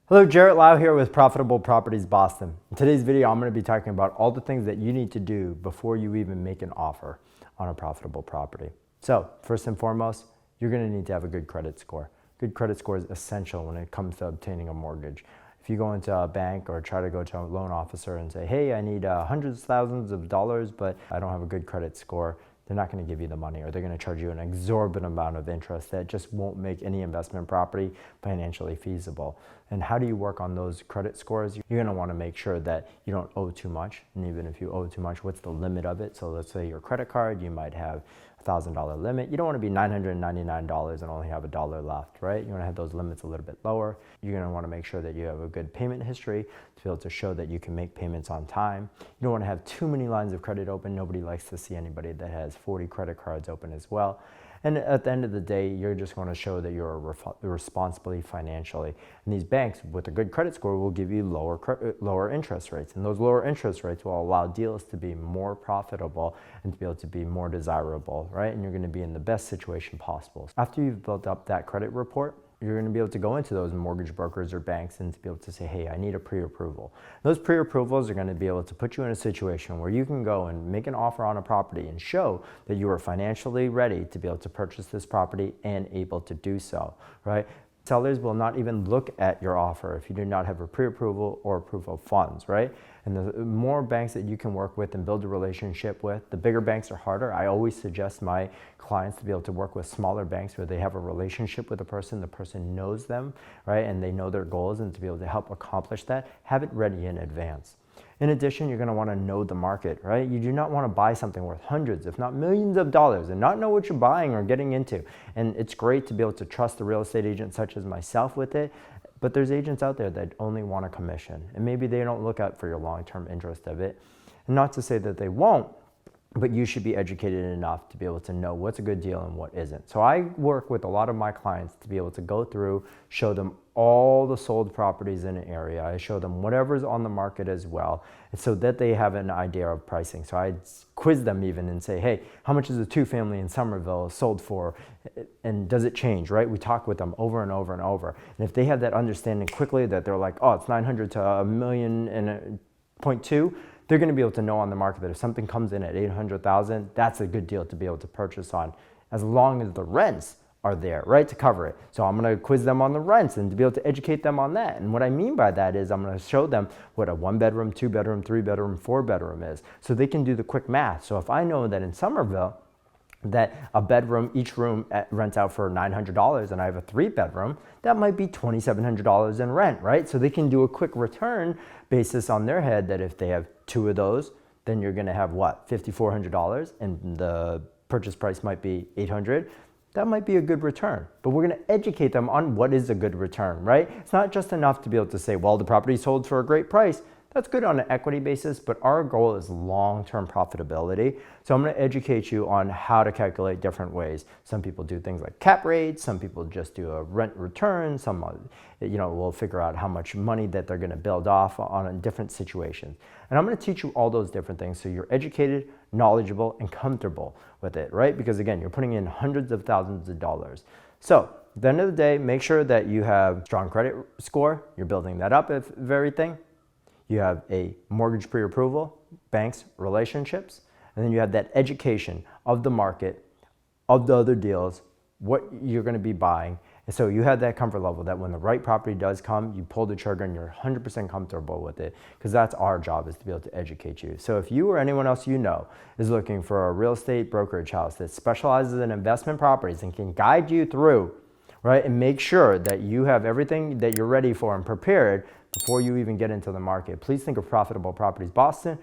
Hello, Jarrett Lau here with Profitable Properties Boston. In today's video, I'm going to be talking about all the things that you need to do before you even make an offer on a profitable property. So first and foremost, you're going to need to have a good credit score. Good credit score is essential when it comes to obtaining a mortgage. If you go into a bank or try to go to a loan officer and say, hey, I need hundreds of thousands of dollars, but I don't have a good credit score, they're not going to give you the money, or they're going to charge you an exorbitant amount of interest that just won't make any investment property financially feasible. And how do you work on those credit scores? You're going to want to make sure that you don't owe too much. And even if you owe too much, what's the limit of it? So let's say your credit card, you might have $1,000 limit. You don't want to be $999 and only have $1 left, right? You want to have those limits a little bit lower. You're going to want to make sure that you have a good payment history to be able to show that you can make payments on time. You don't want to have too many lines of credit open. Nobody likes to see anybody that has 40 credit cards open as well. And at the end of the day, you're just going to show that you're responsibly financially. And these banks with a good credit score will give you lower interest rates. And those lower interest rates will allow deals to be more profitable and to be able to be more desirable, right? And you're going to be in the best situation possible. After you've built up that credit report, you're going to be able to go into those mortgage brokers or banks and to be able to say, hey, I need a pre-approval. Those pre-approvals are going to be able to put you in a situation where you can go and make an offer on a property and show that you are financially ready to be able to purchase this property and able to do so, right? Sellers will not even look at your offer if you do not have a pre-approval or approval of funds, right? And the more banks that you can work with and build a relationship with, the bigger banks are harder. I always suggest my clients to be able to work with smaller banks where they have a relationship with the person knows them, right? And they know their goals, and to be able to help accomplish that, have it ready in advance. In addition, you're going to want to know the market, right? You do not want to buy something worth hundreds, if not millions of dollars and not know what you're buying or getting into. And it's great to be able to trust a real estate agent such as myself with it, but there's agents out there that only want a commission, and maybe they don't look out for your long-term interest of it. And not to say that they won't, but you should be educated enough to be able to know what's a good deal and what isn't. So I work with a lot of my clients to be able to go through, show them all the sold properties in an area. I show them whatever's on the market as well, and so that they have an idea of pricing. So I quiz them even and say, hey, how much is a two-family in Somerville sold for? And does it change, right? We talk with them over and over and over. And if they have that understanding quickly that they're like, oh, it's 900 to a million and 0.2, they're going to be able to know on the market that if something comes in at 800,000, that's a good deal to be able to purchase on, as long as the rents are there, right, to cover it. So I'm going to quiz them on the rents and to be able to educate them on that. And what I mean by that is I'm going to show them what a 1-bedroom, 2-bedroom, 3-bedroom, 4-bedroom is, so they can do the quick math. So if I know that in Somerville that a bedroom, each room rents out for $900 and I have a 3-bedroom, that might be $2,700 in rent, right? So they can do a quick return basis on their head that if they have 2 of those, then you're gonna have what, $5,400, and the purchase price might be $800. That might be a good return, but we're gonna educate them on what is a good return, right? It's not just enough to be able to say, well, the property sold for a great price. That's good on an equity basis, but our goal is long-term profitability. So I'm going to educate you on how to calculate different ways. Some people do things like cap rates. Some people just do a rent return. Some, will figure out how much money that they're going to build off on different situations. And I'm going to teach you all those different things so you're educated, knowledgeable, and comfortable with it, right? Because again, you're putting in hundreds of thousands of dollars. So at the end of the day, make sure that you have strong credit score. You're building that up of everything. You have a mortgage pre-approval, banks, relationships, and then you have that education of the market, of the other deals, what you're going to be buying. And so you have that comfort level that when the right property does come, you pull the trigger and you're 100% comfortable with it, because that's our job, is to be able to educate you. So if you or anyone else you know is looking for a real estate brokerage house that specializes in investment properties and can guide you through, right, and make sure that you have everything that you're ready for and prepared before you even get into the market, please think of Profitable Properties Boston.